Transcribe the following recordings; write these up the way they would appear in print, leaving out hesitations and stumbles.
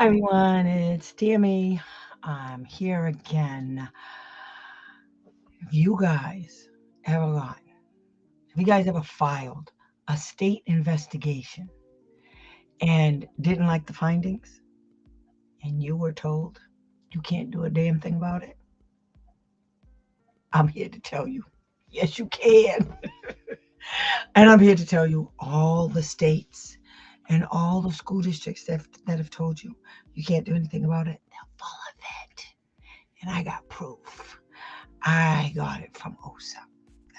Hi everyone, it's Tammy. I'm here again. Have you guys ever gotten, have you guys ever filed a state investigation and didn't like the findings and you were told you can't do a damn thing about it? I'm here to tell you, yes, you can. And I'm here to tell you all the states and all the school districts that have told you you can't do anything about it, they're full of it. And I got proof. I got it from OSA.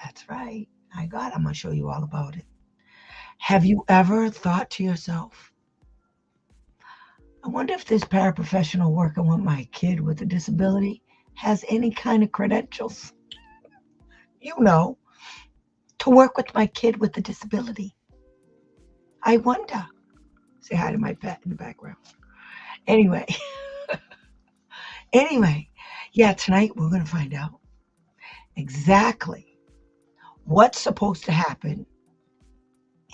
That's right. I'm going to show you all about it. Have you ever thought to yourself, I wonder if this paraprofessional working with my kid with a disability has any kind of credentials, you know, to work with my kid with a disability? I wonder. Say hi to my pet in the background. Anyway, anyway, yeah, tonight we're going to find out exactly what's supposed to happen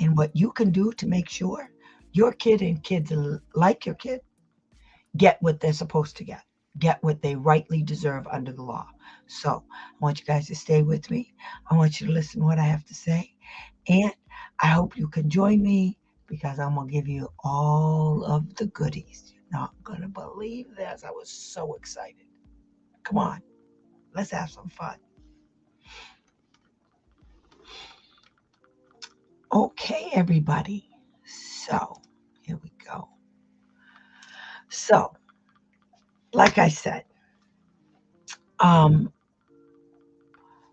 and what you can do to make sure your kid and kids like your kid get what they're supposed to get what they rightly deserve under the law. So I want you guys to stay with me. I want you to listen to what I have to say. And I hope you can join me because I'm going to give you all of the goodies. You're not going to believe this. I was so excited. Come on, let's have some fun. Okay, everybody. So here we go. So, like I said, um,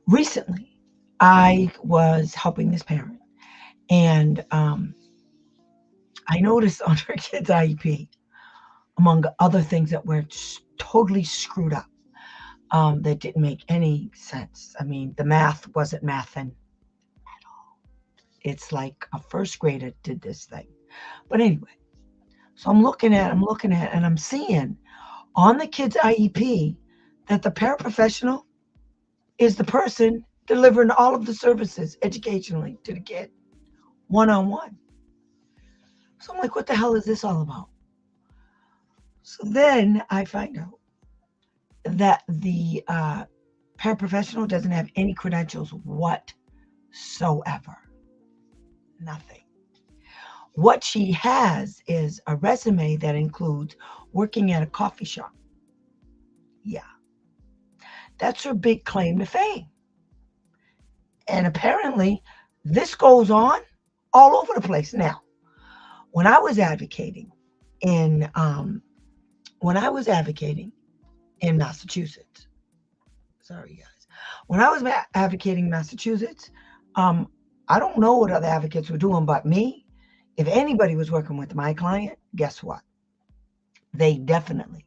recently I was helping this parent, and I noticed on her kid's IEP, among other things that were totally screwed up, that didn't make any sense. I mean, the math wasn't mathing at all. It's like a first grader did this thing. But anyway, so I'm looking at, and I'm seeing on the kid's IEP that the paraprofessional is the person delivering all of the services educationally to the kid, one on one. So I'm like, what the hell is this all about? So then I find out that the paraprofessional doesn't have any credentials whatsoever. Nothing. What she has is a resume that includes working at a coffee shop. Yeah, that's her big claim to fame. And apparently, this goes on all over the place. Now, when I was advocating in when I was advocating in Massachusetts, sorry guys, when I was advocating in Massachusetts, um, I don't know what other advocates were doing, but me, if anybody was working with my client, guess what? They definitely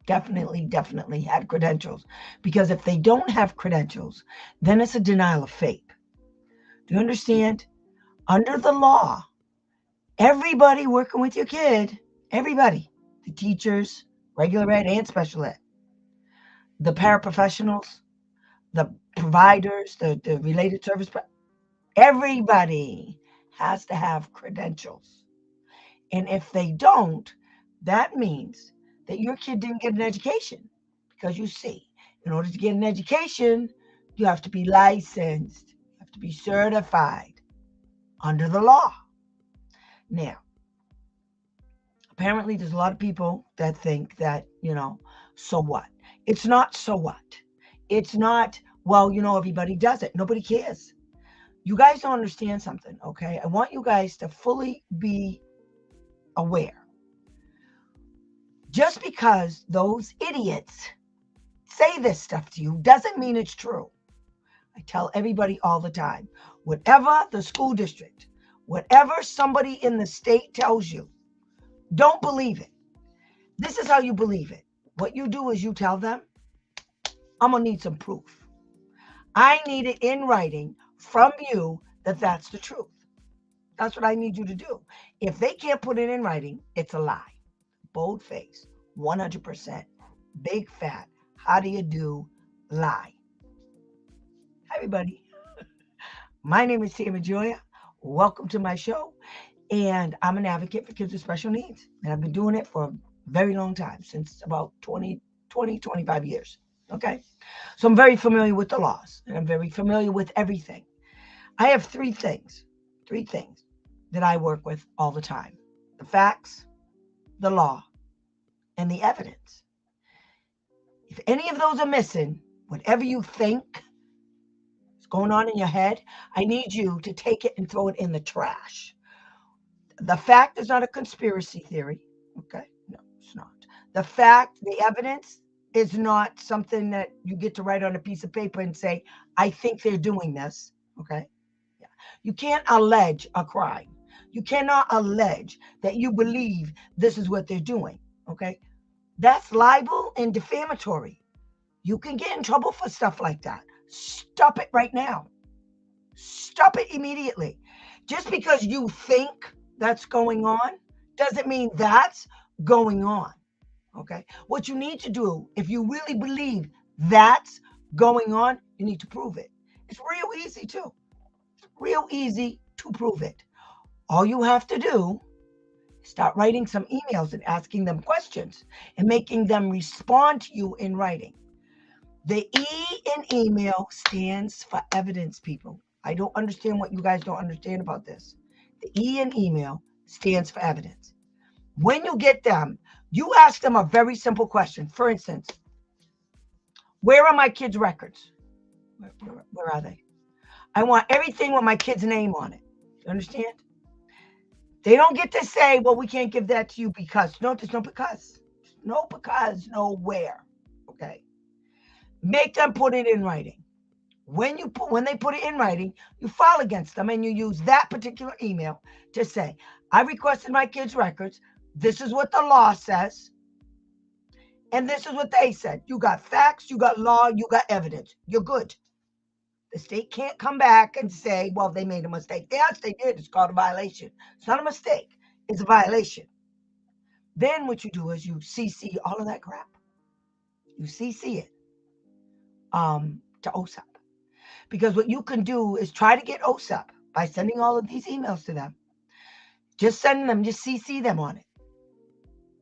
had credentials. Because if they don't have credentials, then it's a denial of faith. Do you understand? Under the law, everybody working with your kid, everybody, the teachers, regular ed and special ed, the paraprofessionals, the providers, the related service, everybody has to have credentials. And if they don't, that means that your kid didn't get an education. Because you see, in order to get an education, you have to be licensed, you have to be certified under the law. Now, apparently, there's a lot of people that think that, so what? It's not so what? It's not, well, everybody does it. Nobody cares. You guys don't understand something, okay? I want you guys to fully be aware. Just because those idiots say this stuff to you doesn't mean it's true. I tell everybody all the time, whatever the school district, whatever somebody in the state tells you, don't believe it. This is how you believe it. What you do is you tell them, I'm going to need some proof. I need it in writing from you that that's the truth. That's what I need you to do. If they can't put it in writing, it's a lie. Bold face, 100%, big fat, how do you do, lie. Hi, everybody. My name is Tia Majoya. Welcome to my show. And I'm an advocate for kids with special needs. And I've been doing it for a very long time, since about 25 years. Okay. So I'm very familiar with the laws and I'm very familiar with everything. I have three things that I work with all the time: the facts, the law, and the evidence. If any of those are missing, whatever you think is going on in your head, I need you to take it and throw it in the trash. The fact is not a conspiracy theory. Okay? No, it's not. The fact, the evidence is not something that you get to write on a piece of paper and say, I think they're doing this. Okay? Yeah. You can't allege a crime. You cannot allege that you believe this is what they're doing. Okay? That's libel and defamatory. You can get in trouble for stuff like that. Stop it right now. Stop it immediately. Just because you think that's going on doesn't mean that's going on. Okay? What you need to do, if you really believe that's going on, you need to prove it. It's real easy too. It's real easy to prove it. All you have to do is start writing some emails and asking them questions and making them respond to you in writing. The E in email stands for evidence, people. I don't understand what you guys don't understand about this. The E in email stands for evidence. When you get them, you ask them a very simple question. For instance, where are my kids' records? Where are they? I want everything with my kid's name on it. You understand? They don't get to say, well, we can't give that to you because. No, there's no because. No because, no where. Okay? Make them put it in writing. When they put it in writing, you file against them and you use that particular email to say, I requested my kids' records. This is what the law says. And this is what they said. You got facts, you got law, you got evidence. You're good. The state can't come back and say, well, they made a mistake. Yes, they did. It's called a violation. It's not a mistake. It's a violation. Then what you do is you CC all of that crap. You CC it to OSAP. Because what you can do is try to get OSAP by sending all of these emails to them. Just send them, just CC them on it.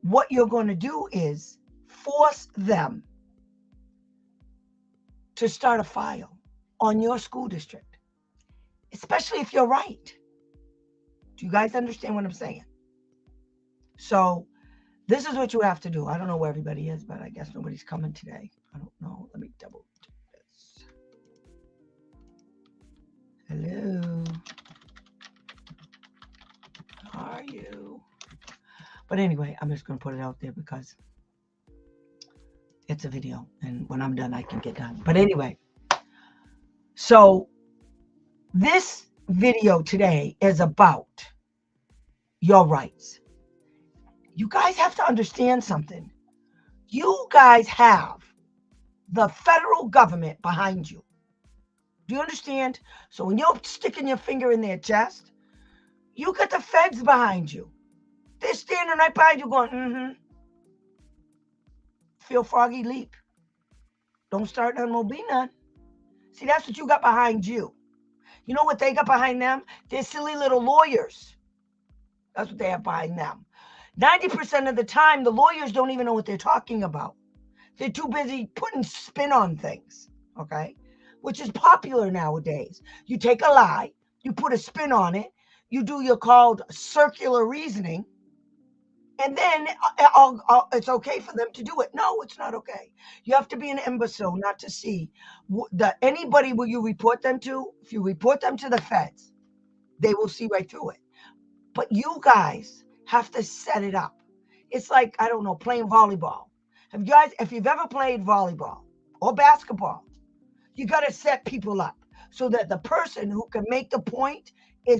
What you're going to do is force them to start a file on your school district, especially if you're right. Do you guys understand what I'm saying? So this is what you have to do. I don't know where everybody is, but I guess nobody's coming today. I don't know. Let me double check this. Hello. How are you? But anyway, I'm just going to put it out there because it's a video. And when I'm done, I can get done. But anyway, so this video today is about your rights. You guys have to understand something. You guys have the federal government behind you. Do you understand? So when you're sticking your finger in their chest, you got the feds behind you. They're standing right behind you going, Feel froggy leap. Don't start none, won't be none. See, that's what you got behind you. You know what they got behind them? They're silly little lawyers. That's what they have behind them. 90% of the time, the lawyers don't even know what they're talking about. They're too busy putting spin on things, okay? Which is popular nowadays. You take a lie, you put a spin on it, you do your called circular reasoning, and then it's okay for them to do it. No, it's not okay. You have to be an imbecile not to see that anybody will you report them to. If you report them to the feds, they will see right through it. But you guys have to set it up. It's like, I don't know, playing volleyball. If you've ever played volleyball or basketball, you got to set people up so that the person who can make the point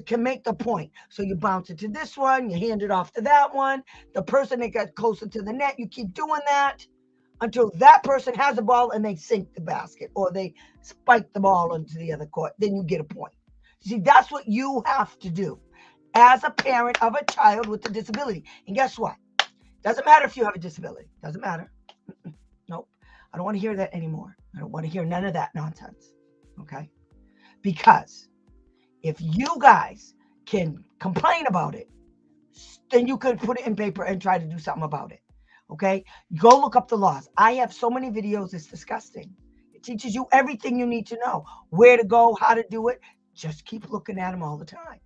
can make the point. So you bounce it to this one, you hand it off to that one. The person that got closer to the net, you keep doing that until that person has the ball and they sink the basket or they spike the ball into the other court. Then you get a point. See, that's what you have to do as a parent of a child with a disability. And guess what? Doesn't matter if you have a disability. Doesn't matter. Nope. I don't want to hear that anymore. I don't want to hear none of that nonsense. Okay? Because if you guys can complain about it, then you could put it in paper and try to do something about it. Okay? Go look up the laws. I have so many videos, it's disgusting. It teaches you everything you need to know, where to go, how to do it. Just keep looking at them all the time.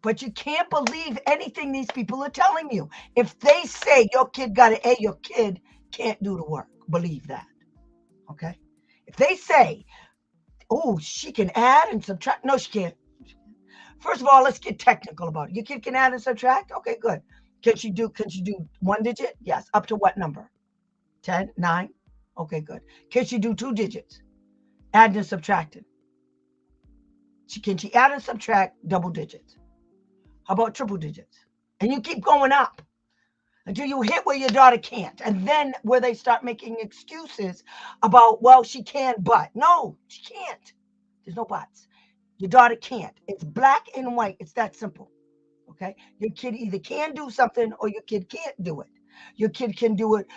But you can't believe anything these people are telling you. If they say your kid got an A, your kid can't do the work. Believe that. Okay? If they say, oh, she can add and subtract. No, she can't. First of all, let's get technical about it. Your kid can add and subtract? Okay, good. Can she do one digit? Yes. Up to what number? 10, 9? Okay, good. Can she do 2 digits? Add and subtract. Can she add and subtract double digits? How about triple digits? And you keep going up until you hit where your daughter can't. And then where they start making excuses about, well, she can, but. No, she can't. There's no buts. Your daughter can't. It's black and white. It's that simple. Okay? Your kid either can do something or your kid can't do it. Your kid can do it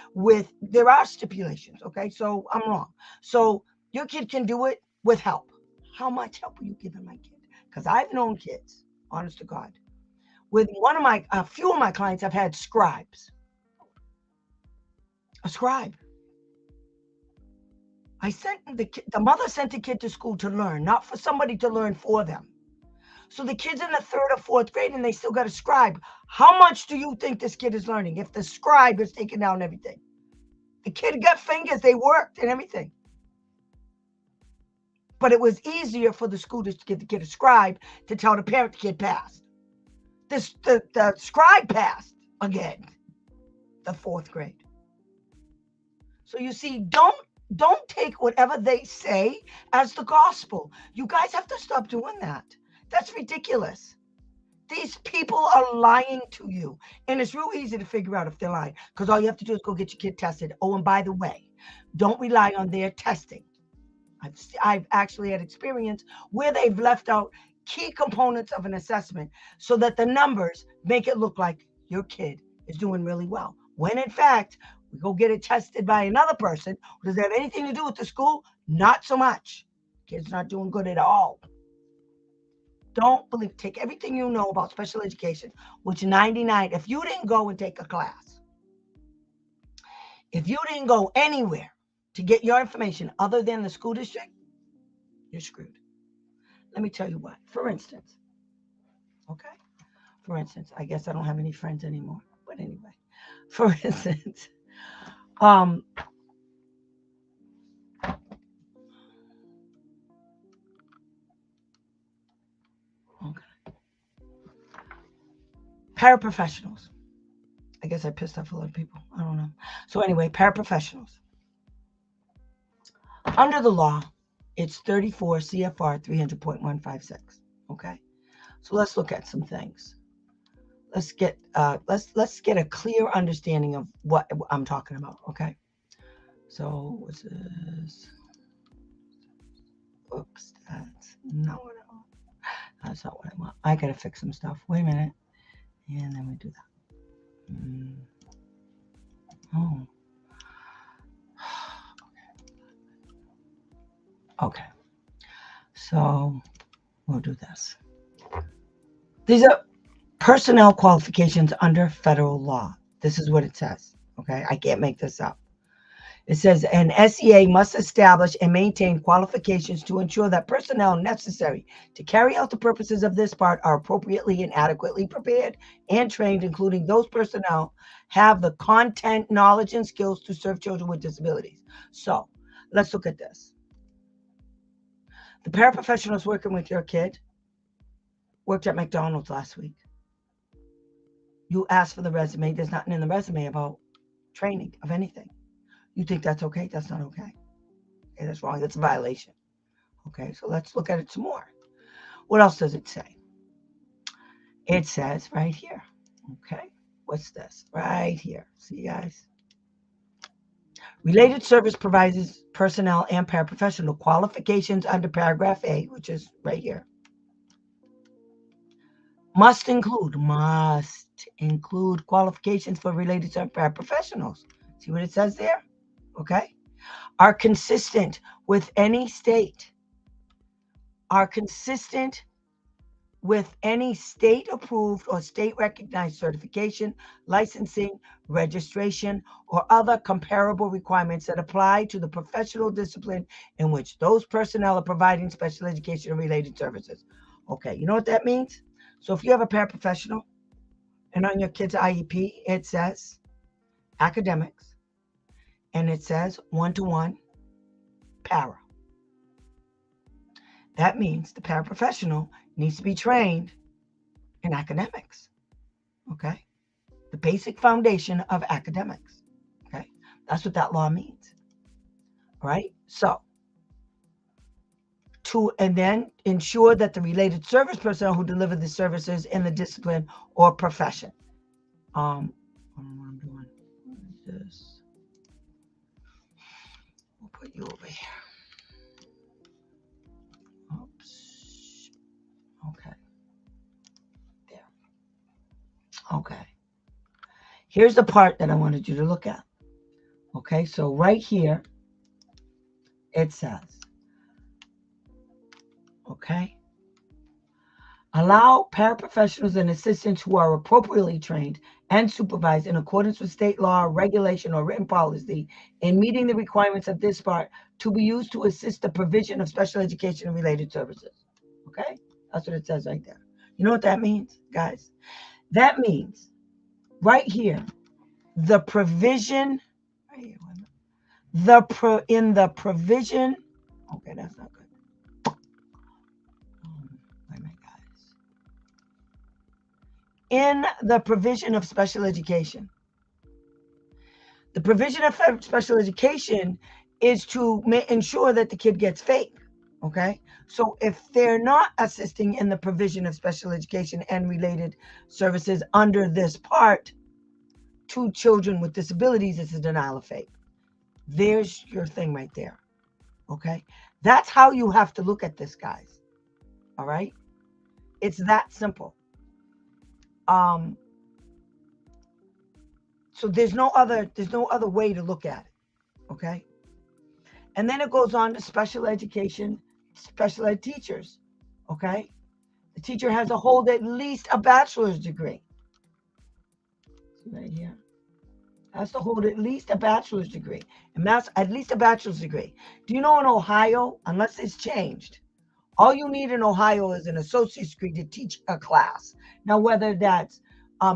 there are stipulations. Okay? So I'm wrong. So your kid can do it with help. How much help are you giving my kid? Because I've known kids, honest to God. With a few of my clients, I've had scribes. A scribe. The mother sent the kid to school to learn, not for somebody to learn for them. So the kid's in the 3rd or 4th grade and they still got a scribe. How much do you think this kid is learning if the scribe is taking down everything? The kid got fingers, they worked and everything. But it was easier for the school to get the kid a scribe to tell the parent the kid passed. The scribe passed again, the 4th grade. So you see, don't take whatever they say as the gospel. You guys have to stop doing that. That's ridiculous. These people are lying to you. And it's real easy to figure out if they're lying because all you have to do is go get your kid tested. Oh, and by the way, don't rely on their testing. I've actually had experience where they've left out key components of an assessment so that the numbers make it look like your kid is doing really well. When in fact, we go get it tested by another person who doesn't have anything to do with the school, not so much. Kid's not doing good at all. Don't believe, take everything you know about special education, which 99, if you didn't go and take a class, if you didn't go anywhere to get your information other than the school district, you're screwed. Let me tell you what, for instance, I guess I don't have any friends anymore, but anyway, for instance, paraprofessionals. I guess I pissed off a lot of people. I don't know. So anyway, paraprofessionals. Under the law, it's 34 CFR 300.156. Okay. So let's look at some things. Let's get a clear understanding of what I'm talking about. Okay. So what's this? Oops, that's not what I want. I gotta fix some stuff. Wait a minute. And then we do that. Oh. Okay. So we'll do this. These are personnel qualifications under federal law. This is what it says. Okay. I can't make this up. It says an SEA must establish and maintain qualifications to ensure that personnel necessary to carry out the purposes of this part are appropriately and adequately prepared and trained, including those personnel have the content, knowledge, and skills to serve children with disabilities. So let's look at this. The paraprofessionals working with your kid worked at McDonald's last week. You asked for the resume. There's nothing in the resume about training of anything. You think that's okay? That's not okay. Okay, that's wrong. That's a violation. Okay, so let's look at it some more. What else does it say? It says right here. Okay, what's this? Right here. See, guys? Related service providers, personnel, and paraprofessional qualifications under paragraph A, which is right here. Must include qualifications for related service paraprofessionals. See what it says there? Okay, are consistent with any state, are consistent with any state-approved or state-recognized certification, licensing, registration, or other comparable requirements that apply to the professional discipline in which those personnel are providing special education and related services. Okay, you know what that means? So if you have a paraprofessional and on your kid's IEP, it says academics and it says one-to-one para. That means the paraprofessional needs to be trained in academics, okay? The basic foundation of academics, okay? That's what that law means, right? So, and then ensure that the related service personnel who deliver the services in the discipline or profession. I don't know what I'm doing. What is this? We'll put you over here. Oops. Okay. There. Okay. Here's the part that I wanted you to look at. Okay, so right here, it says, okay, allow paraprofessionals and assistants who are appropriately trained and supervised in accordance with state law, regulation, or written policy in meeting the requirements of this part to be used to assist the provision of special education and related services. Okay, that's what it says right there. You know what that means, guys? That means right here, the provision, right here, in the provision, okay, that's not good. Wait a minute, guys. In the provision of special education. The provision of special education is to ensure that the kid gets FAPE, okay? So if they're not assisting in the provision of special education and related services under this part to children with disabilities, it's a denial of FAPE. There's your thing right there, okay? That's how you have to look at this, guys, all right? It's that simple. So there's no other way to look at it, okay? And then it goes on to special education, special ed teachers, okay? The teacher has to hold at least a bachelor's degree. See right here. Has to hold at least a bachelor's degree. And that's at least a bachelor's degree. Do you know in Ohio, unless it's changed, all you need in Ohio is an associate's degree to teach a class. Now, whether that's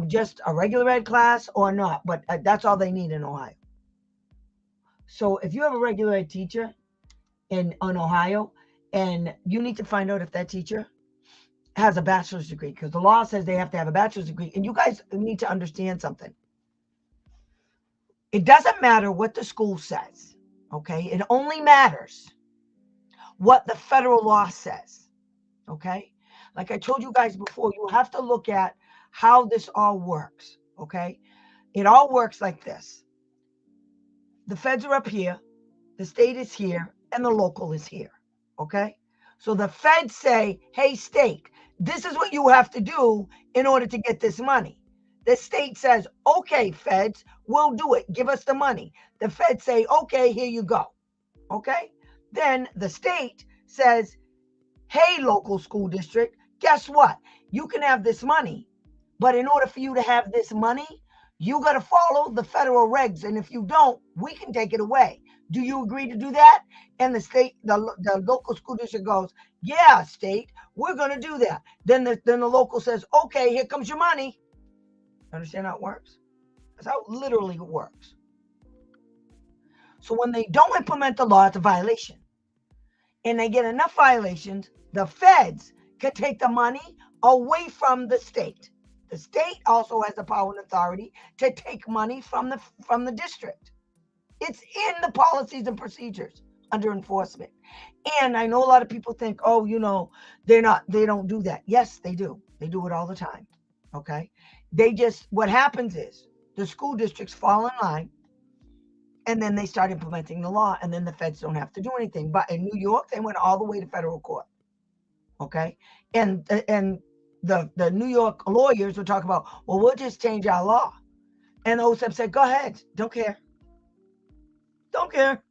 just a regular ed class or not, but that's all they need in Ohio. So if you have a regular ed teacher in Ohio, and you need to find out if that teacher has a bachelor's degree, because the law says they have to have a bachelor's degree. And you guys need to understand something. It doesn't matter what the school says, okay? It only matters what the federal law says, okay? Like I told you guys before, you have to look at how this all works, okay? It all works like this. The feds are up here, the state is here, and the local is here, okay? So the feds say, hey, state, this is what you have to do in order to get this money. The state says, okay, feds, we'll do it. Give us the money. The feds say, okay, here you go, okay? Then the state says, hey, local school district, guess what? You can have this money, but in order for you to have this money, you got to follow the federal regs. And if you don't, we can take it away. Do you agree to do that? And the state, the local school district goes, yeah, state, we're going to do that. Then the local says, okay, here comes your money. Understand how it works? That's how literally it works. So when they don't implement the law, it's a violation. And they get enough violations, the feds can take the money away from the state. The state also has the power and authority to take money from the district. It's in the policies and procedures under enforcement. And I know a lot of people think, oh, you know, they don't do that. Yes, they do. They do it all the time. Okay. What happens is the school districts fall in line and then they start implementing the law and then the feds don't have to do anything. But in New York, they went all the way to federal court. Okay. And the New York lawyers would talk about, well, we'll just change our law. And the OSEP said, go ahead. Don't care. Don't care.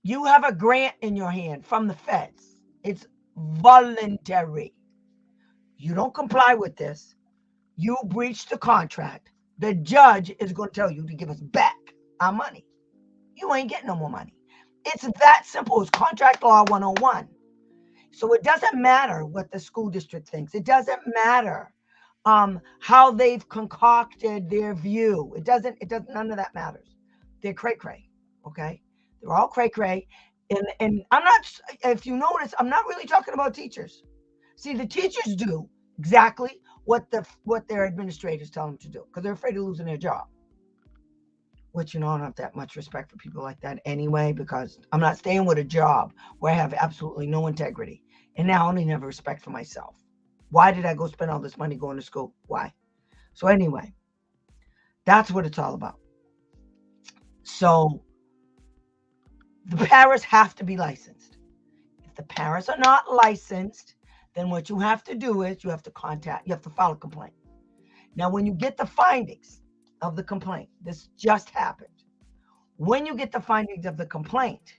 You have a grant in your hand from the feds. It's voluntary. You don't comply with this, you breach the contract. The judge is going to tell you to give us back our money. You ain't getting no more money. It's that simple. It's contract law 101. So it doesn't matter what the school district thinks. It doesn't matter how they've concocted their view. It doesn't, none of that matters. They're cray-cray, okay? They're all cray-cray. And I'm not, if you notice, I'm not really talking about teachers. See, the teachers do exactly what their administrators tell them to do because they're afraid of losing their job. Which, I don't have that much respect for people like that anyway, because I'm not staying with a job where I have absolutely no integrity. And now I only have respect for myself. Why did I go spend all this money going to school? Why? So anyway, that's what it's all about. So the parents have to be licensed. If the parents are not licensed, then what you have to do is you have to file a complaint. Now, when you get the findings of the complaint, this just happened. When you get the findings of the complaint,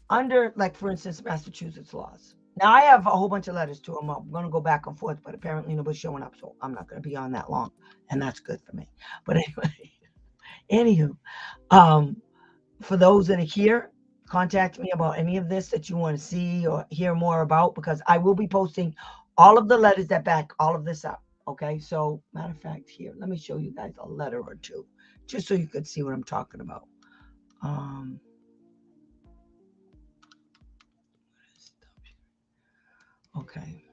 under, like, for instance, Massachusetts laws. Now, I have a whole bunch of letters to them. I'm going to go back and forth, but apparently nobody's showing up, so I'm not going to be on that long, and that's good for me. But anyway, for those that are here, contact me about any of this that you want to see or hear more about, because I will be posting all of the letters that back all of this up. Okay, so matter of fact, here, let me show you guys a letter or two, just so you could see what I'm talking about. Okay.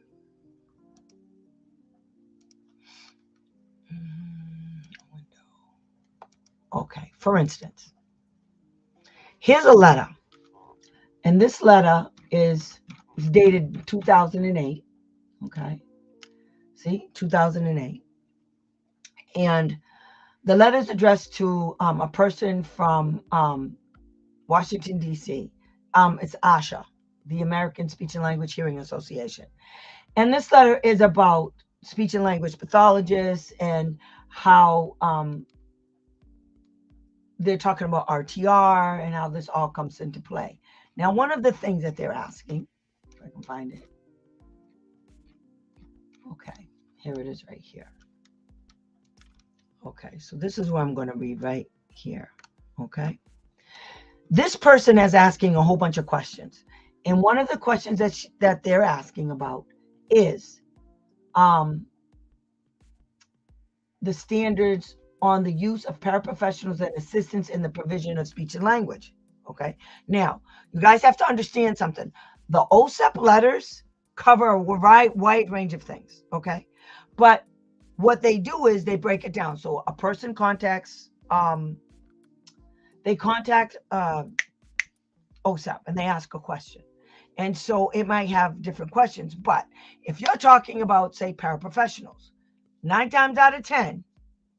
Okay, for instance, here's a letter. And this letter is dated 2008. Okay. See, 2008. And the letter is addressed to a person from Washington, D.C. It's ASHA, the American Speech and Language Hearing Association. And this letter is about speech and language pathologists and how they're talking about RTR and how this all comes into play. Now, one of the things that they're asking, if I can find it. Okay, here it is right here. Okay, so this is what I'm going to read right here. Okay. This person is asking a whole bunch of questions. And one of the questions that they're asking about is the standards on the use of paraprofessionals and assistants in the provision of speech and language. Okay. Now, you guys have to understand something. The OSEP letters cover a wide range of things. Okay. But what they do is they break it down. So a person contacts, they contact OSEP and they ask a question. And so it might have different questions. But if you're talking about, say, paraprofessionals, 9 times out of 10,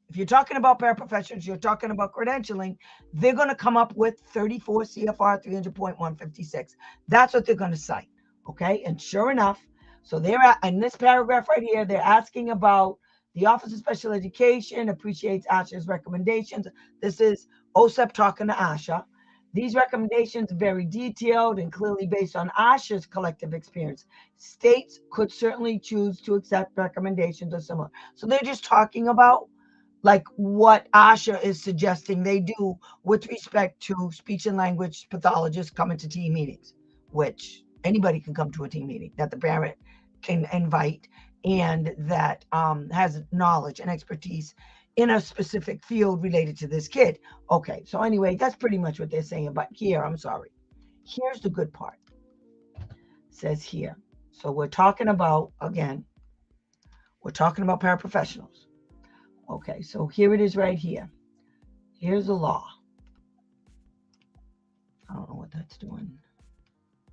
if you're talking about paraprofessionals, you're talking about credentialing, they're going to come up with 34 CFR 300.156. That's what they're going to cite. Okay. And sure enough, so they're in this paragraph right here, they're asking about the Office of Special Education appreciates ASHA's recommendations. This is OSEP talking to ASHA. These recommendations are very detailed and clearly based on ASHA's collective experience. States could certainly choose to accept recommendations or similar. So they're just talking about like what ASHA is suggesting they do with respect to speech and language pathologists coming to team meetings, which anybody can come to a team meeting that the parent can invite and that has knowledge and expertise in a specific field related to this kid. Okay, so anyway, that's pretty much what they're saying. But here, I'm sorry. Here's the good part. It says here. So we're talking about, again, we're talking about paraprofessionals. Okay, so here it is right here. Here's the law. I don't know what that's doing.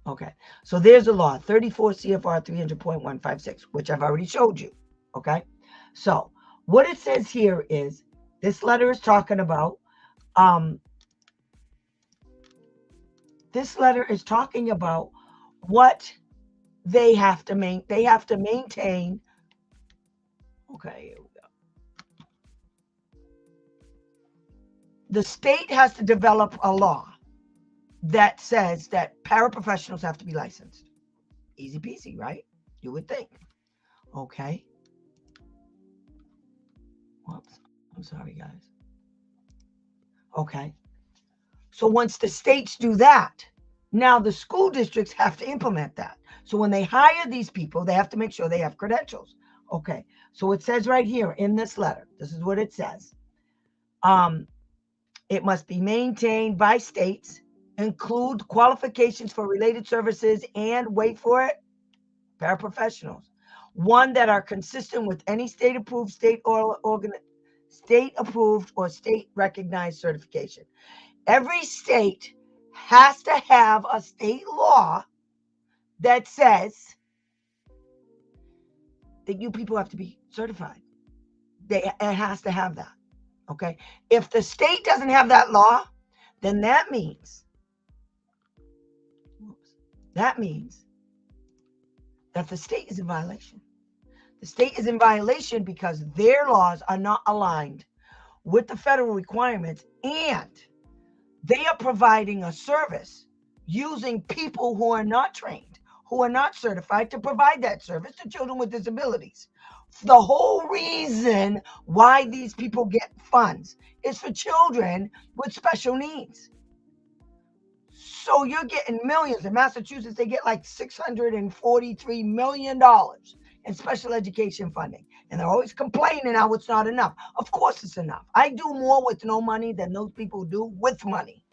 Okay, so there's the law, 34 CFR 300.156, which I've already showed you. Okay, so what it says here is this letter is talking about, this letter is talking about what they have to maintain. Okay, here we go. The state has to develop a law that says that paraprofessionals have to be licensed. Easy peasy, right? You would think. Okay. Whoops. I'm sorry, guys. Okay. So once the states do that, now the school districts have to implement that. So when they hire these people, they have to make sure they have credentials. Okay. So it says right here in this letter, this is what it says. It must be maintained by states, include qualifications for related services, and wait for it, paraprofessionals. One that are consistent with any state approved, state approved or state recognized certification. Every state has to have a state law that says that you people have to be certified. It has to have that. Okay. If the state doesn't have that law, then that means that the state is in violation. The state is in violation because their laws are not aligned with the federal requirements, and they are providing a service using people who are not trained, who are not certified to provide that service to children with disabilities. The whole reason why these people get funds is for children with special needs. So you're getting millions. In Massachusetts, they get like $643 million in special education funding. And they're always complaining how it's not enough. Of course it's enough. I do more with no money than those people do with money.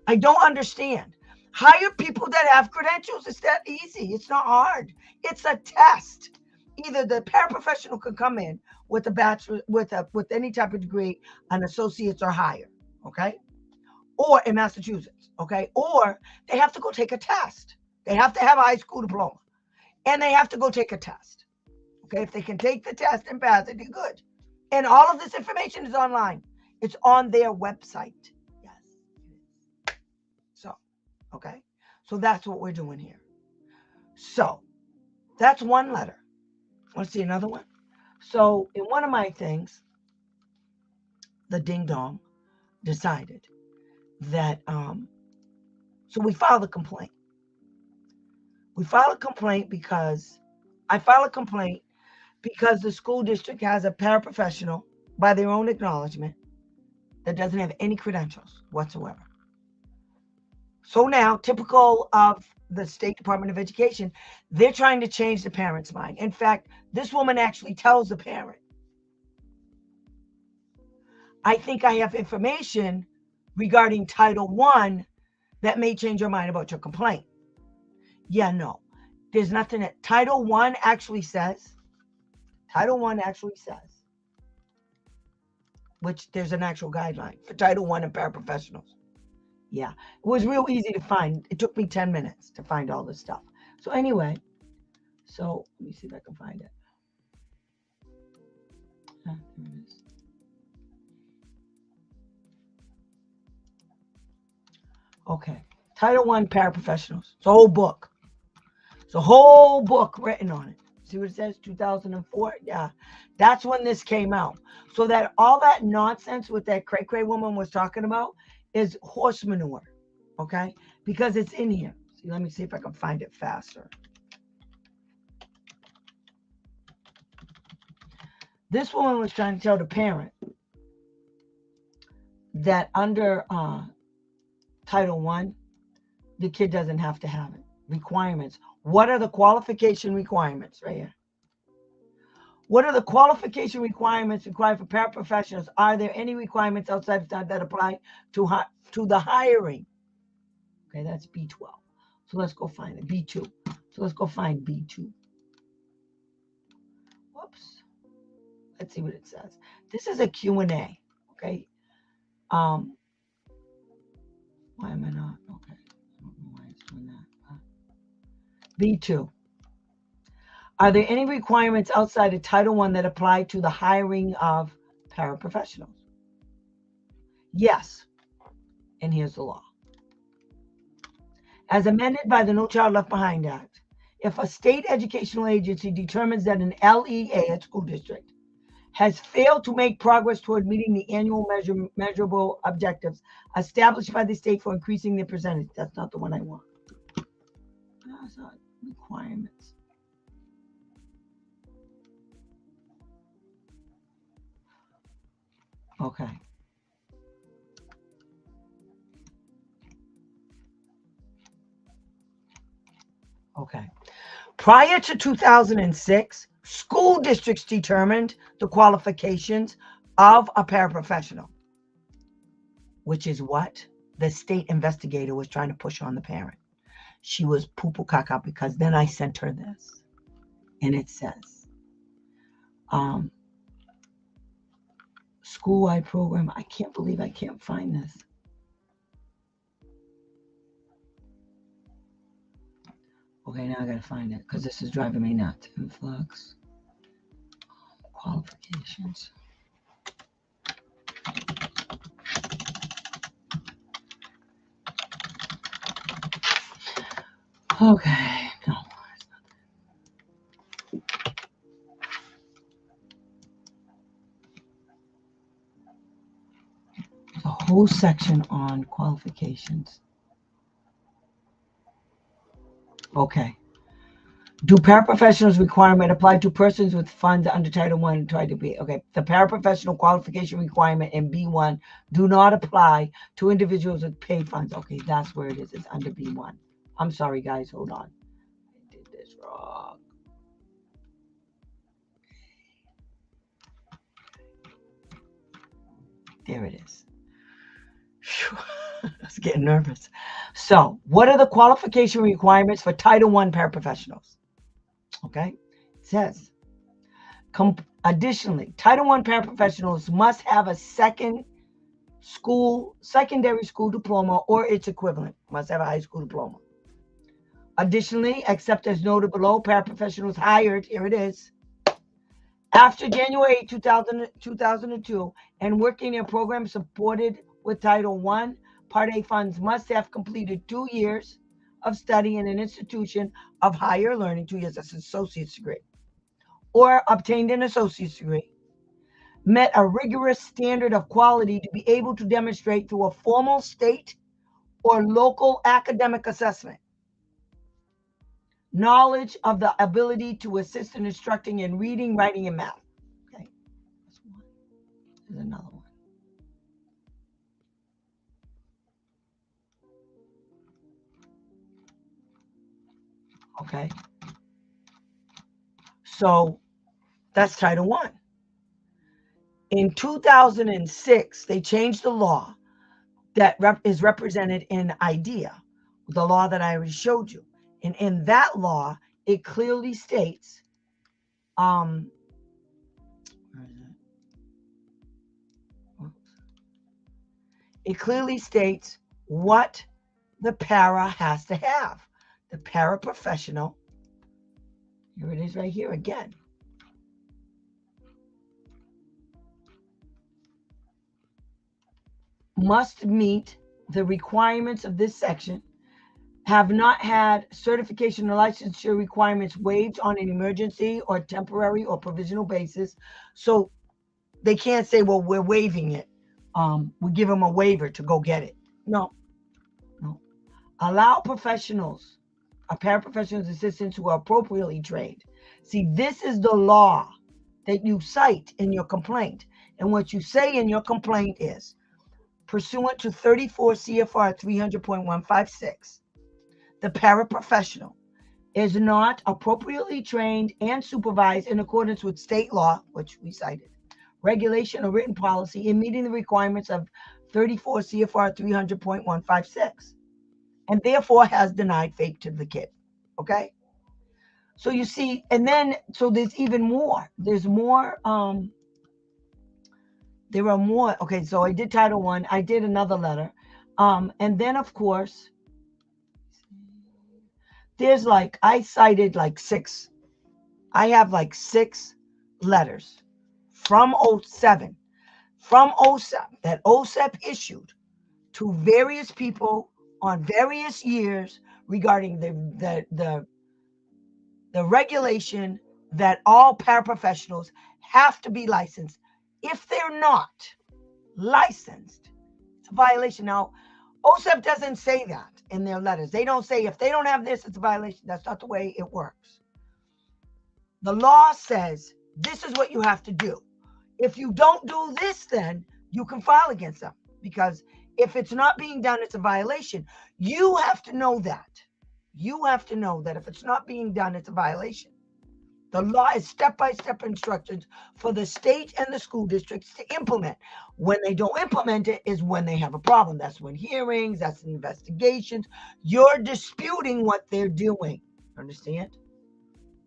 I don't understand. Hire people that have credentials. It's that easy. It's not hard. It's a test. Either the paraprofessional can come in with a bachelor, with any type of degree, an associate's or higher, okay? Or in Massachusetts, okay? Or they have to go take a test. They have to have a high school diploma, and they have to go take a test, okay? If they can take the test and pass it, they're good. And all of this information is online. It's on their website. Yes. So, okay? So that's what we're doing here. So that's one letter. Want to see another one? So in one of my things, the ding dong decided that so we filed a complaint. We filed a complaint because the school district has a paraprofessional, by their own acknowledgement, that doesn't have any credentials whatsoever. So now, typical of the State Department of Education, they're trying to change the parent's mind. In fact, this woman actually tells the parent, I think I have information regarding Title I that may change your mind about your complaint. Yeah, no. There's nothing that Title I actually says. Which there's an actual guideline for Title I and paraprofessionals. Yeah, it was real easy to find. It took me 10 minutes to find all this stuff. So anyway, so let me see if I can find it. There it is. Okay, Title I paraprofessionals. It's a whole book. It's a whole book written on it. See what it says? 2004. Yeah, that's when this came out. So that all that nonsense with that cray woman was talking about is horse manure. Okay, because it's in here. See, let me see if I can find it faster. This woman was trying to tell the parent that under Title I, the kid doesn't have to have it. Requirements. What are the qualification requirements right here? What are the qualification requirements required for paraprofessionals? Are there any requirements outside of that that apply to the hiring? Okay, that's B12. So let's go find it. B2. So let's go find B2. Whoops. Let's see what it says. This is a Q&A. Okay. Why am I not? Okay. I don't know why it's doing that. B2. Are there any requirements outside of Title I that apply to the hiring of paraprofessionals? Yes. And here's the law. As amended by the No Child Left Behind Act, if a state educational agency determines that an LEA, a school district, has failed to make progress toward meeting the annual measurable objectives established by the state for increasing the percentage. That's not the one I want. That's not requirements. Okay. Okay. Prior to 2006, school districts determined the qualifications of a paraprofessional, which is what the state investigator was trying to push on the parent. She was poo-poo caca because then I sent her this. And it says, school-wide program. I can't believe I can't find this. Okay, now I gotta find it because this is driving me nuts. Influx qualifications. Okay, no. There's a whole section on qualifications. Okay. Do paraprofessionals requirement apply to persons with funds under Title I and Title B? Okay. The paraprofessional qualification requirement in B1 do not apply to individuals with paid funds. Okay, that's where it is. It's under B1. I'm sorry, guys. Hold on. I did this wrong. There it is. I was getting nervous. So, what are the qualification requirements for Title I paraprofessionals? Okay, it says, additionally, Title I paraprofessionals must have a secondary school diploma or its equivalent, must have a high school diploma. Additionally, except as noted below, paraprofessionals hired, here it is, after January 8, 2002 and working in programs supported with Title I, Part A funds must have completed 2 years of study in an institution of higher learning, 2 years, that's an associate's degree, or obtained an associate's degree, met a rigorous standard of quality to be able to demonstrate through a formal state or local academic assessment knowledge of the ability to assist in instructing in reading, writing, and math. Okay, that's one. There's another one. Okay, so that's Title I. In 2006, they changed the law that is represented in IDEA, the law that I already showed you. And in that law, it clearly states, where is it? It clearly states what the para has to have. The paraprofessional, here it is right here again. Must meet the requirements of this section, have not had certification or licensure requirements waived on an emergency or temporary or provisional basis. So they can't say, well, we're waiving it. We give them a waiver to go get it. No. Allow professionals, paraprofessionals, assistants who are appropriately trained. See, this is the law that you cite in your complaint. And what you say in your complaint is, pursuant to 34 CFR 300.156, the paraprofessional is not appropriately trained and supervised in accordance with state law, which we cited, regulation or written policy in meeting the requirements of 34 CFR 300.156, and therefore has denied FAPE to the kid. Okay? So you see, and then, so there's even more. There's more, there are more. Okay, so I did Title I, I did another letter. And then, of course, there's like, I cited like 6. I have like 6 letters from 07. From OSEP, that OSEP issued to various people on various years regarding the regulation that all paraprofessionals have to be licensed. If they're not licensed, it's a violation. Now, OSEP doesn't say that in their letters. They don't say if they don't have this, it's a violation. That's not the way it works. The law says this is what you have to do. If you don't do this, then you can file against them, because if it's not being done, it's a violation. You have to know that. You have to know that if it's not being done, it's a violation. The law is step-by-step instructions for the state and the school districts to implement. When they don't implement it is when they have a problem. That's when hearings, that's investigations. You're disputing what they're doing. Understand?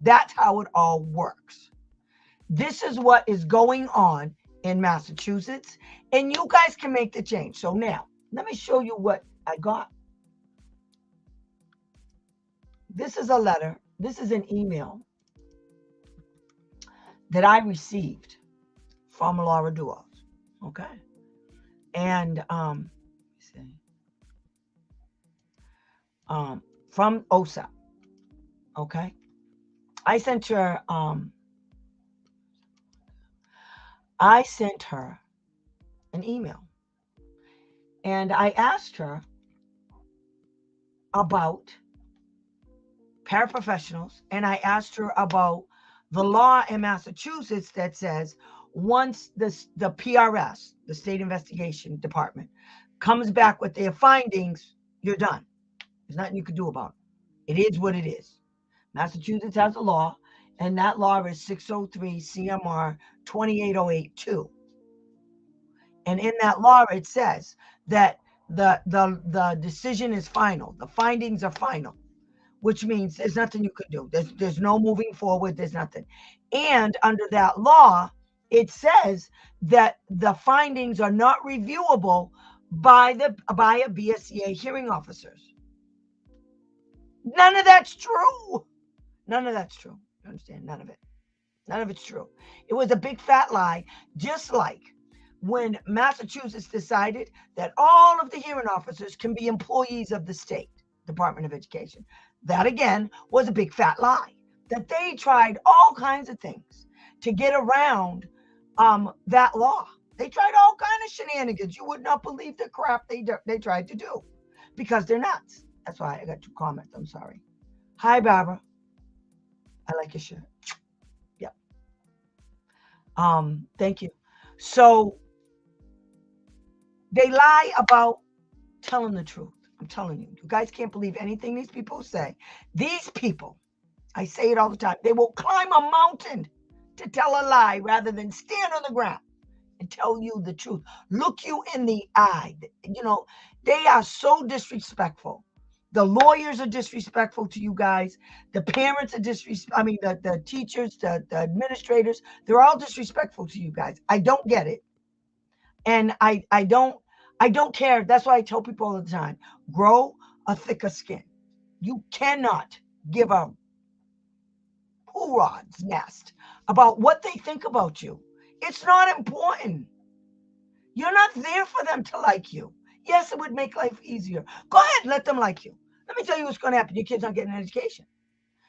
That's how it all works. This is what is going on in Massachusetts, and you guys can make the change. So now, let me show you what I got. This is a letter. This is an email that I received from Laura Duos. Okay. And from OSAP. Okay. I sent her an email, and I asked her about paraprofessionals, and I asked her about the law in Massachusetts that says once the PRS, the State Investigation Department, comes back with their findings, you're done. There's nothing you can do about it. It is what it is. Massachusetts has a law, and that law is 603 CMR 28082. And in that law, it says that the decision is final. The findings are final, which means there's nothing you could do. There's no moving forward. There's nothing. And under that law, it says that the findings are not reviewable by a BSCA hearing officers. None of that's true. None of that's true. You understand? None of it. None of it's true. It was a big fat lie, just like when Massachusetts decided that all of the hearing officers can be employees of the state Department of Education. That, again, was a big fat lie, that they tried all kinds of things to get around that law. They tried all kinds of shenanigans. You would not believe the crap they tried to do, because they're nuts. That's why I got 2 comments. I'm sorry. Hi, Barbara. I like your shirt. Yep. Thank you. So they lie about telling the truth. I'm telling you, you guys can't believe anything these people say. These people, I say it all the time, they will climb a mountain to tell a lie rather than stand on the ground and tell you the truth. Look you in the eye. You know, they are so disrespectful. The lawyers are disrespectful to you guys. The parents are disrespectful. I mean, the teachers, the administrators, they're all disrespectful to you guys. I don't get it. And I don't care. That's why I tell people all the time, grow a thicker skin. You cannot give a hoorah's nest about what they think about you. It's not important. You're not there for them to like you. Yes, it would make life easier. Go ahead, let them like you. Let me tell you what's going to happen. Your kid's not getting an education.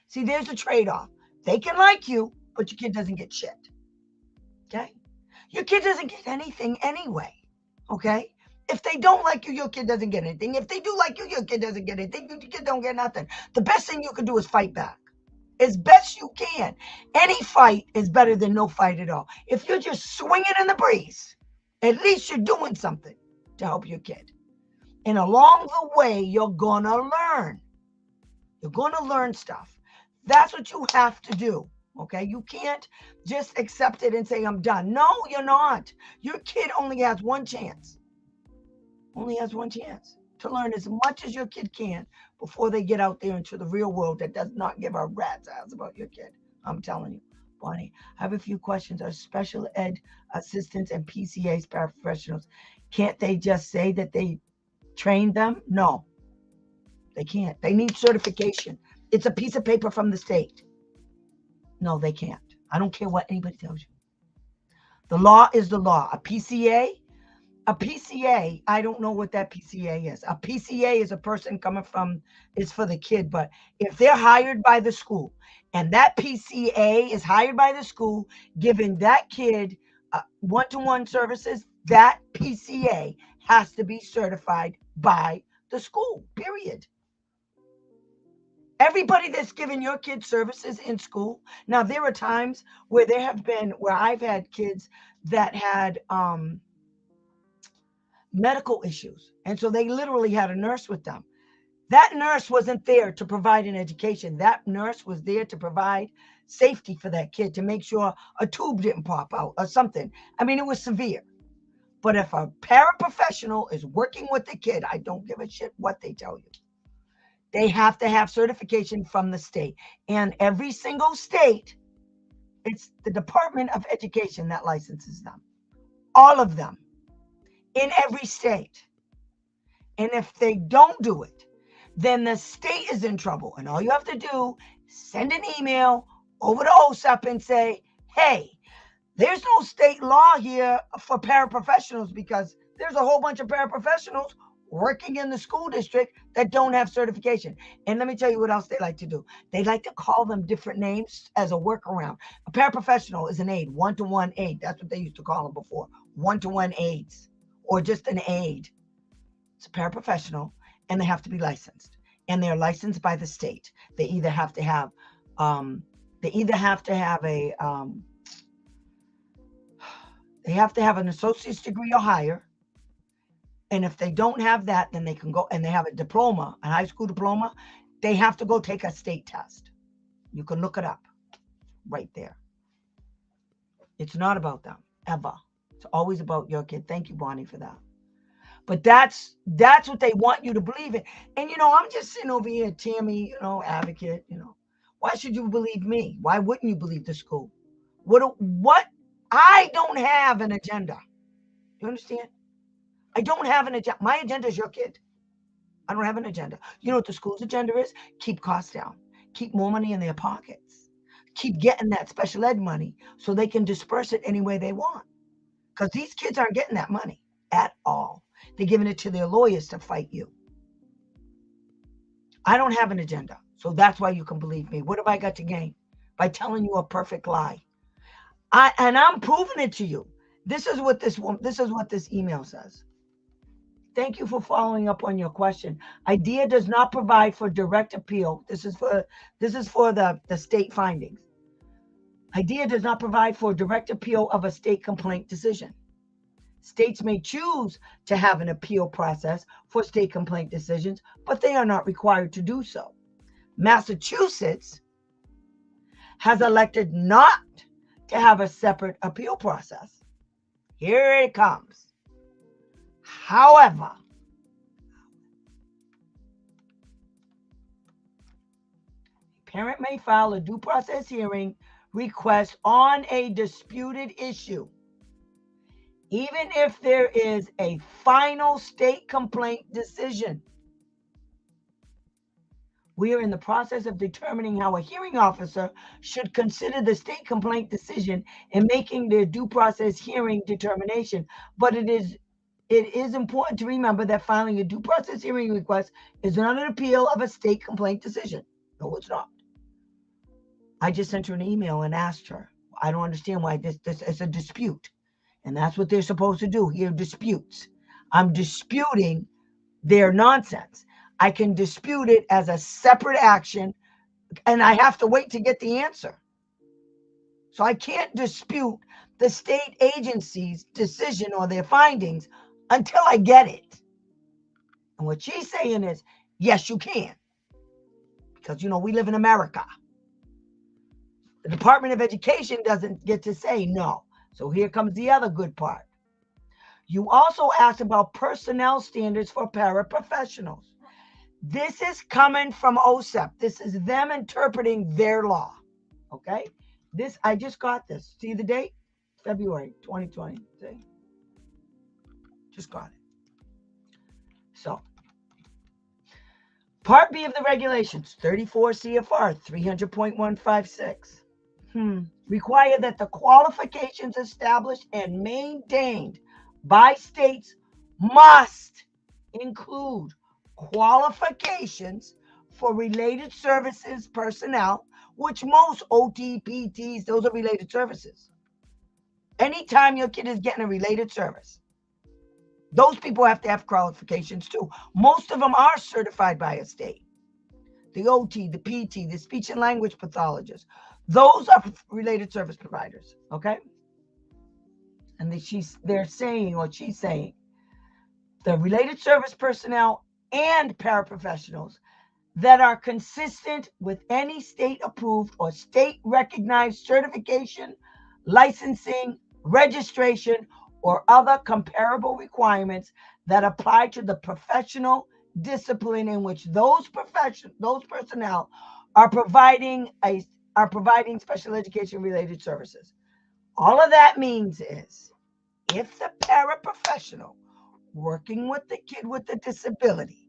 See, there's a trade-off. They can like you, but your kid doesn't get shit. Okay? Your kid doesn't get anything anyway. Okay? If they don't like you, your kid doesn't get anything. If they do like you, your kid doesn't get anything. Your kid don't get nothing. The best thing you can do is fight back as best you can. Any fight is better than no fight at all. If you're just swinging in the breeze, at least you're doing something to help your kid. And along the way, you're going to learn. You're going to learn stuff. That's what you have to do. Okay? You can't just accept it and say, I'm done. No, you're not. Your kid only has one chance. Only has one chance to learn as much as your kid can before they get out there into the real world that does not give a rat's ass about your kid. I'm telling you. Bonnie, I have a few questions. Are special ed assistants and PCAs, paraprofessionals, can't they just say that they trained them? No, they can't. They need certification. It's a piece of paper from the state. No, they can't. I don't care what anybody tells you. The law is the law. A PCA, I don't know what that PCA is. A PCA is a person coming from, it's for the kid. But if they're hired by the school and that PCA is hired by the school, giving that kid one-to-one services, that PCA has to be certified by the school, period. Everybody that's giving your kids services in school. Now, there are times where I've had kids that had, medical issues. And so they literally had a nurse with them. That nurse wasn't there to provide an education. That nurse was there to provide safety for that kid, to make sure a tube didn't pop out or something. I mean, it was severe. But if a paraprofessional is working with the kid, I don't give a shit what they tell you. They have to have certification from the state. And every single state, it's the Department of Education that licenses them. All of them. In every state. And if they don't do it, then the state is in trouble. And all you have to do, send an email over to OSEP and say, hey, there's no state law here for paraprofessionals because there's a whole bunch of paraprofessionals working in the school district that don't have certification. And let me tell you what else they like to do. They like to call them different names as a workaround. A paraprofessional is an aide, one-to-one aide. That's what they used to call them before, one-to-one aides, or just an aide. It's a paraprofessional, and they have to be licensed. And they're licensed by the state. They either have to have a they have to have an associate's degree or higher. And if they don't have that, then they can go, and they have a diploma, a high school diploma, they have to go take a state test. You can look it up right there. It's not about them, ever. It's always about your kid. Thank you, Bonnie, for that. But that's what they want you to believe in. And, I'm just sitting over here, Tammy, advocate, Why should you believe me? Why wouldn't you believe the school? What? I don't have an agenda. You understand? I don't have an agenda. My agenda is your kid. I don't have an agenda. You know what the school's agenda is? Keep costs down. Keep more money in their pockets. Keep getting that special ed money so they can disperse it any way they want. Because these kids aren't getting that money at all. They're giving it to their lawyers to fight you. I don't have an agenda. So that's why you can believe me. What have I got to gain? By telling you a perfect lie. And I'm proving it to you. This is what this email says. Thank you for following up on your question. IDEA does not provide for direct appeal. This is for the state findings. IDEA does not provide for direct appeal of a state complaint decision. States may choose to have an appeal process for state complaint decisions, but they are not required to do so. Massachusetts has elected not to have a separate appeal process. Here it comes. However, a parent may file a due process hearing request on a disputed issue, even if there is a final state complaint decision. We are in the process of determining how a hearing officer should consider the state complaint decision in making their due process hearing determination. But it is important to remember that filing a due process hearing request is not an appeal of a state complaint decision. No, it's not. I just sent her an email and asked her. I don't understand why this is a dispute. And that's what they're supposed to do here, disputes. I'm disputing their nonsense. I can dispute it as a separate action, and I have to wait to get the answer. So I can't dispute the state agency's decision or their findings until I get it. And what she's saying is, yes, you can. Because, we live in America. The Department of Education doesn't get to say no. So here comes the other good part. You also asked about personnel standards for paraprofessionals. This is coming from OSEP. This is them interpreting their law. Okay? I just got this. See the date? February 2020. See? Just got it. So, Part B of the regulations, 34 CFR 300.156. Require that the qualifications established and maintained by states must include qualifications for related services personnel, which most OT, PTs, those are related services. Anytime your kid is getting a related service, those people have to have qualifications too. Most of them are certified by a state. The OT, the PT, the speech and language pathologists, those are related service providers, okay? And she's saying, the related service personnel and paraprofessionals that are consistent with any state approved or state recognized certification, licensing, registration, or other comparable requirements that apply to the professional discipline in which those personnel are providing special education related services. All of that means is if the paraprofessional working with the kid with the disability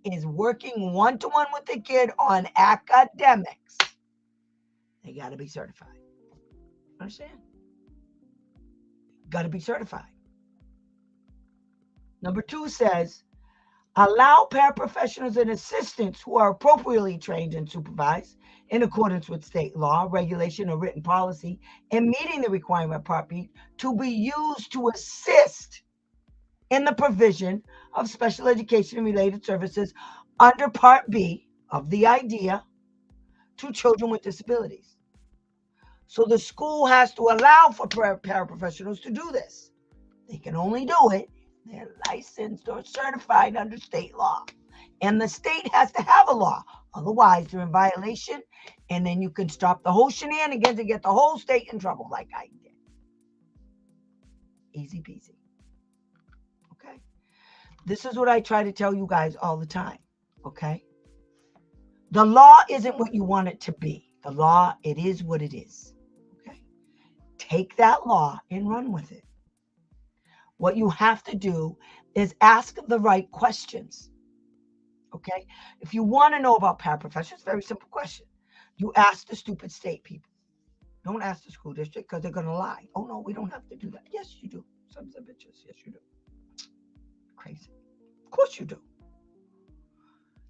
is working one-to-one with the kid on academics, they got to be certified. Understand? Got to be certified. Number 2 says, allow paraprofessionals and assistants who are appropriately trained and supervised in accordance with state law, regulation, or written policy and meeting the requirement Part B to be used to assist in the provision of special education and related services under Part B of the IDEA to children with disabilities. So the school has to allow for paraprofessionals to do this. They can only do it if they're licensed or certified under state law. And the state has to have a law. Otherwise, they're in violation. And then you can stop the whole shenanigans and get the whole state in trouble like I did. Easy peasy. Okay? This is what I try to tell you guys all the time. Okay? The law isn't what you want it to be. The law, it is what it is. Okay? Take that law and run with it. What you have to do is ask the right questions. Okay? If you want to know about paraprofessionals, it's a very simple question. You ask the stupid state people. Don't ask the school district because they're going to lie. Oh, no, we don't have to do that. Yes, you do. Sons of bitches. Yes, you do. Crazy. Of course you do.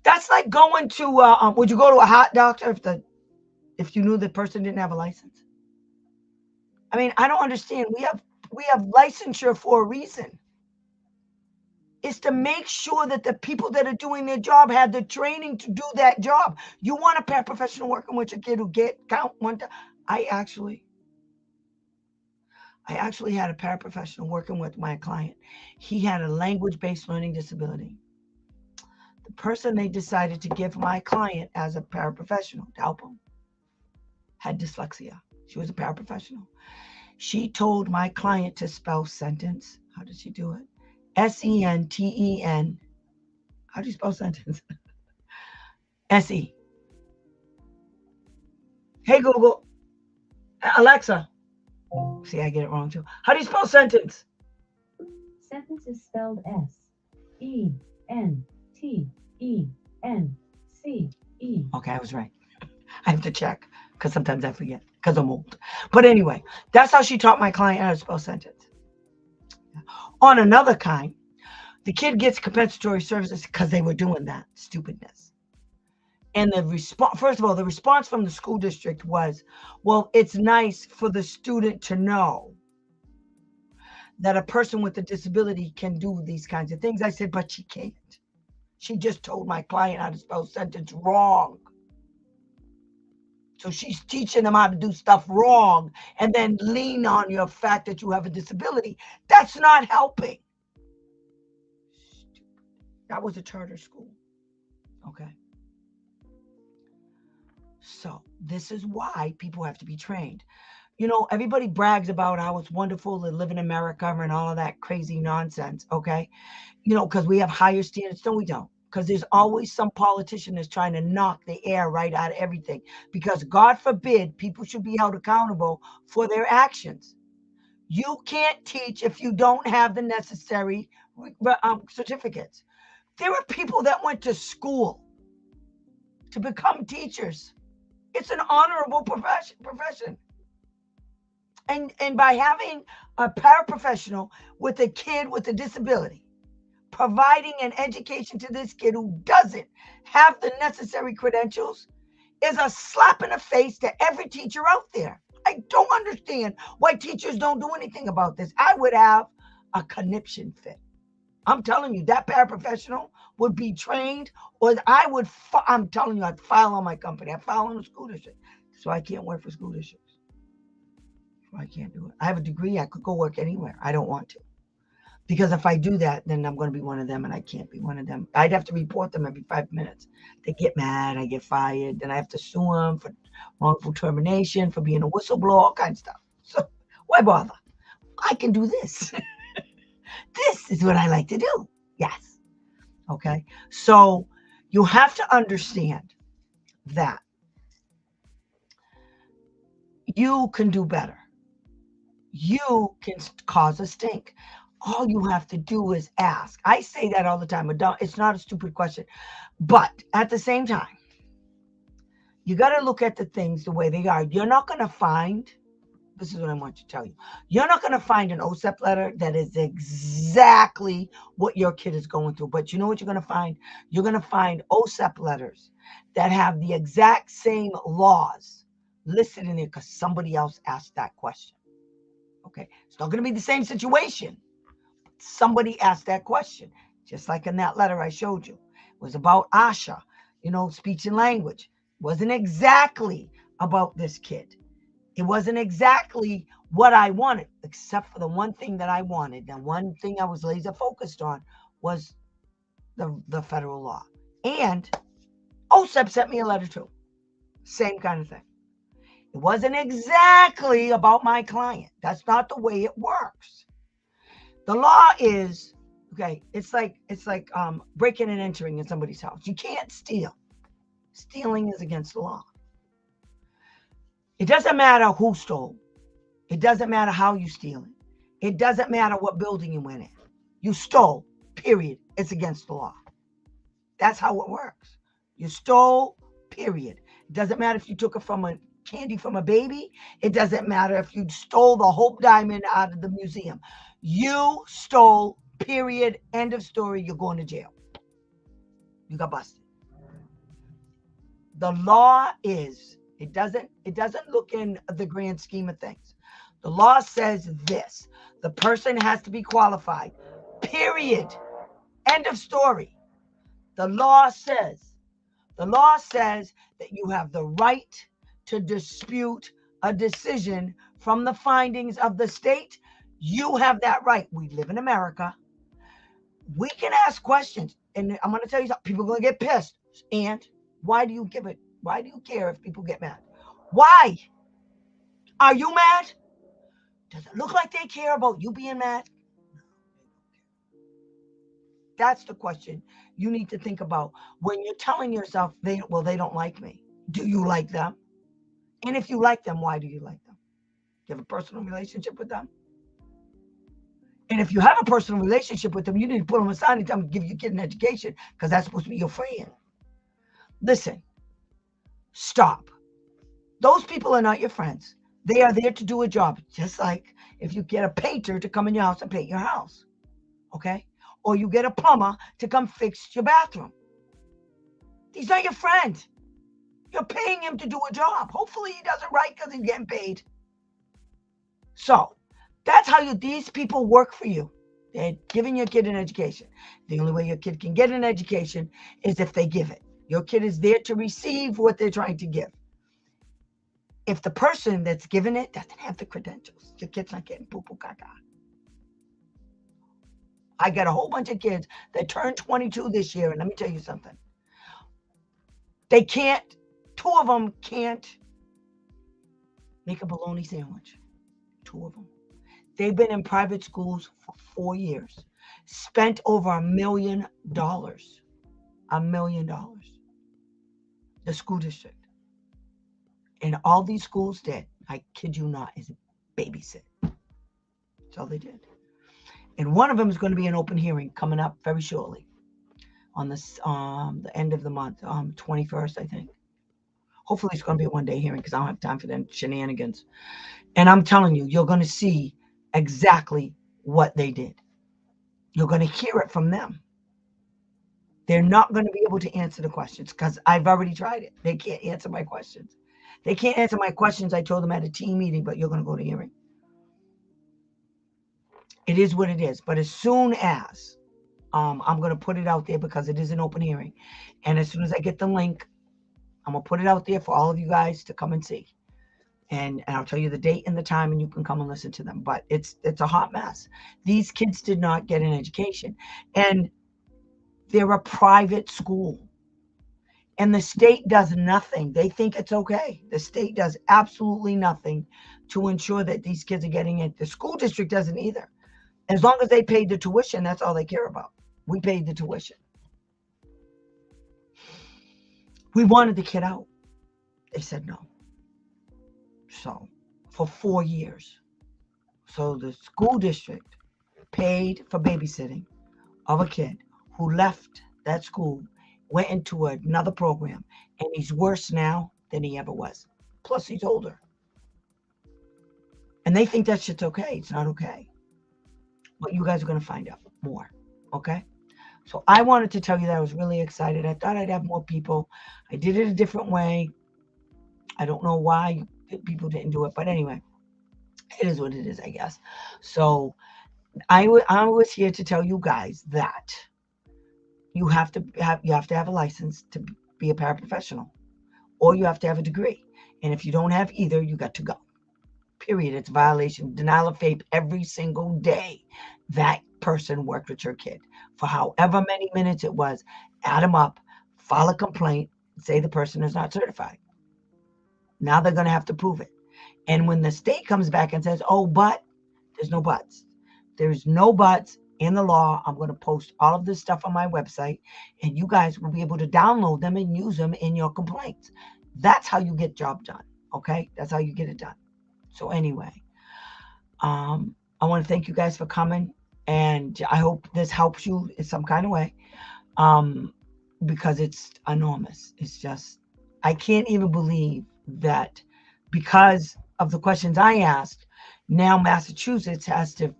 That's like going to, would you go to a heart doctor if you knew the person didn't have a license? I mean, I don't understand. We have licensure for a reason. It's to make sure that the people that are doing their job have the training to do that job. You want a paraprofessional working with your kid who count one time? I actually had a paraprofessional working with my client. He had a language-based learning disability. The person they decided to give my client as a paraprofessional to help him had dyslexia. She was a paraprofessional. She told my client to spell sentence. How did she do it? S-E-N-T-E-N. How do you spell sentence? S-E. Hey, Google. Alexa. See, I get it wrong too. How do you spell sentence? Sentence is spelled S-E-N-T-E-N-C-E. Okay, I was right. I have to check because sometimes I forget because I'm old. But anyway, that's how she taught my client how to spell sentence. On another kind, the kid gets compensatory services because they were doing that stupidness. And the response, first of all, the response from the school district was, well, it's nice for the student to know that a person with a disability can do these kinds of things. I said, but she can't. She just told my client how to spell sentence wrong. So she's teaching them how to do stuff wrong and then lean on your fact that you have a disability. That's not helping. That was a charter school. Okay. So this is why people have to be trained. You know, everybody brags about how it's wonderful to live in America and all of that crazy nonsense. Okay. You know, because we have higher standards. No, we don't. Because there's always some politician that's trying to knock the air right out of everything. Because God forbid people should be held accountable for their actions. You can't teach if you don't have the necessary certificates. There are people that went to school to become teachers. It's an honorable profession. And by having a paraprofessional with a kid with a disability, providing an education to this kid who doesn't have the necessary credentials is a slap in the face to every teacher out there. I don't understand why teachers don't do anything about this. I would have a conniption fit. I'm telling you, that paraprofessional would be trained, or I'm telling you, I'd file on my company. I'd file on the school district. So I can't work for school districts. So I can't do it. I have a degree. I could go work anywhere. I don't want to. Because if I do that, then I'm going to be one of them, and I can't be one of them. I'd have to report them every 5 minutes. They get mad, I get fired, then I have to sue them for wrongful termination, for being a whistleblower, all kinds of stuff. So why bother? I can do this. This is what I like to do. Yes. Okay. So you have to understand that you can do better. You can cause a stink. All you have to do is ask. I say that all the time. It's not a stupid question. But at the same time, you got to look at the things the way they are. You're not going to find, this is what I want to tell you. You're not going to find an OSEP letter that is exactly what your kid is going through. But you know what you're going to find? You're going to find OSEP letters that have the exact same laws listed in there because somebody else asked that question. Okay. It's not going to be the same situation. Somebody asked that question, just like in that letter I showed you. It was about Asha, speech and language. It wasn't exactly about this kid. It wasn't exactly what I wanted, except for the one thing that I wanted. The one thing I was laser focused on was the federal law. And OSEP sent me a letter too. Same kind of thing. It wasn't exactly about my client. That's not the way it works. The law is, okay, it's like breaking and entering in somebody's house. You can't steal. Stealing is against the law. It doesn't matter who stole. It doesn't matter how you steal it. It doesn't matter what building you went in. You stole, period. It's against the law. That's how it works. You stole, period. It doesn't matter if you took it from candy from a baby. It doesn't matter if you stole the Hope Diamond out of the museum. You stole, period, end of story. You're going to jail. You got busted. The law is, it doesn't look in the grand scheme of things. The law says this: the person has to be qualified, period, end of story. The law says that you have the right to dispute a decision from the findings of the state. You have that right. We live in America. We can ask questions. And I'm going to tell you something. People are going to get pissed. And why do you give it? Why do you care if people get mad? Why? Are you mad? Does it look like they care about you being mad? That's the question you need to think about when you're telling yourself, they don't like me. Do you like them? And if you like them, why do you like them? Do you have a personal relationship with them? And if you have a personal relationship with them, you need to put them aside and tell them to give your kid an education, because that's supposed to be your friend. Listen, stop. Those people are not your friends. They are there to do a job, just like if you get a painter to come in your house and paint your house, okay? Or you get a plumber to come fix your bathroom. He's not your friend. You're paying him to do a job. Hopefully he does it right because he's getting paid. So that's how these people work for you. They're giving your kid an education. The only way your kid can get an education is if they give it. Your kid is there to receive what they're trying to give. If the person that's giving it doesn't have the credentials, your kid's not getting poo-poo caca. I got a whole bunch of kids that turned 22 this year, and let me tell you something. They can't, two of them can't make a bologna sandwich. Two of them. They've been in private schools for 4 years, spent over $1 million. $1 million. The school district. And all these schools did, I kid you not, is babysit. That's all they did. And one of them is going to be an open hearing coming up very shortly on this the end of the month, 21st, I think. Hopefully it's going to be a one-day hearing because I don't have time for them shenanigans. And I'm telling you, you're going to see exactly what they did. You're going to hear it from them. They're not going to be able to answer the questions because I've already tried it. They can't answer my questions. They can't answer my questions. I told them at a team meeting, but you're going to go to hearing. It is what it is. But as soon as I'm going to put it out there because it is an open hearing. And as soon as I get the link, I'm going to put it out there for all of you guys to come and see. And I'll tell you the date and the time, and you can come and listen to them. But it's a hot mess. These kids did not get an education, and they're a private school, and the state does nothing. They think it's okay. The state does absolutely nothing to ensure that these kids are getting it. The school district doesn't either. As long as they paid the tuition, that's all they care about. We paid the tuition. We wanted the kid out. They said no. So for 4 years. So the school district paid for babysitting of a kid who left that school, went into another program, and he's worse now than he ever was. Plus, he's older. And they think that shit's okay. It's not okay. But you guys are going to find out more. Okay? So I wanted to tell you that I was really excited. I thought I'd have more people. I did it a different way. I don't know why people didn't do it. But anyway, it is what it is, I guess. So I was here to tell you guys that you have to have a license to be a paraprofessional, or you have to have a degree. And if you don't have either, you got to go. Period. It's a violation. Denial of faith every single day. That person worked with your kid for however many minutes it was. Add them up, file a complaint, say the person is not certified. Now they're going to have to prove it. And when the state comes back and says, oh, but, there's no buts. There's no buts in the law. I'm going to post all of this stuff on my website, and you guys will be able to download them and use them in your complaints. That's how you get job done. Okay? That's how you get it done. So anyway, I want to thank you guys for coming, and I hope this helps you in some kind of way, because it's enormous. It's just, I can't even believe that because of the questions I asked, now Massachusetts has to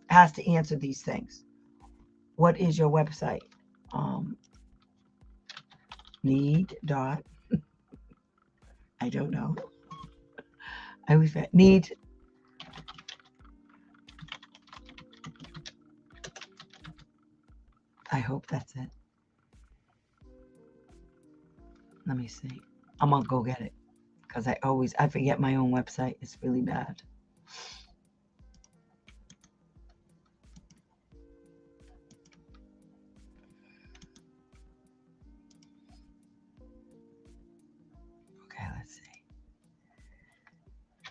answer these things. What is your website? Need dot. I don't know. I always need. I hope that's it. Let me see. I'm gonna go get it because I forget my own website. It's really bad. Okay, let's see.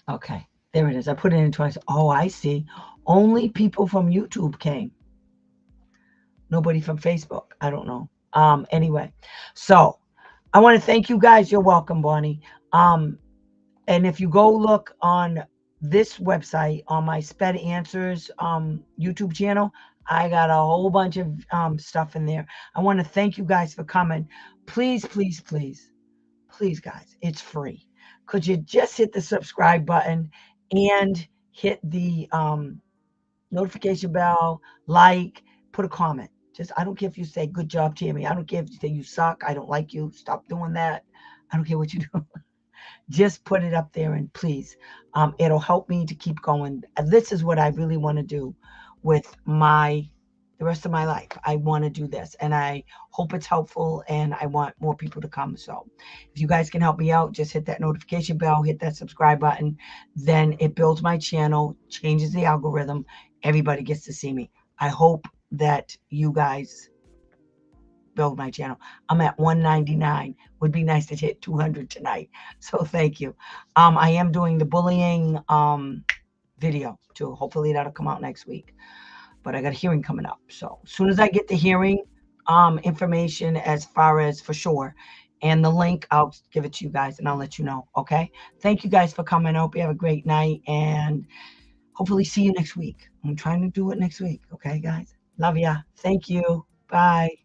Okay, there it is. I put it in twice. Oh, I see. Only people from YouTube came. Nobody from Facebook. I don't know. Anyway, so I want to thank you guys. You're welcome, Bonnie. And if you go look on this website on my Sped Answers YouTube channel, I got a whole bunch of stuff in there. I want to thank you guys for coming. Please, please, please, please, guys, it's free. Could you just hit the subscribe button and hit the notification bell, like, put a comment. Just, I don't care if you say, good job, Tammy. I don't care if you say you suck. I don't like you. Stop doing that. I don't care what you do. Just put it up there, and please, it'll help me to keep going. This is what I really want to do with the rest of my life. I want to do this, and I hope it's helpful, and I want more people to come. So if you guys can help me out, just hit that notification bell, hit that subscribe button. Then it builds my channel, changes the algorithm. Everybody gets to see me. I hope that you guys build my channel. I'm at 199. Would be nice to hit 200 tonight. So thank you. I am doing the bullying video too. Hopefully that'll come out next week. But I got a hearing coming up. So as soon as I get the hearing information, as far as for sure, and the link, I'll give it to you guys and I'll let you know. Okay. Thank you guys for coming. I hope you have a great night, and hopefully see you next week. I'm trying to do it next week. Okay, guys. Love ya. Thank you. Bye.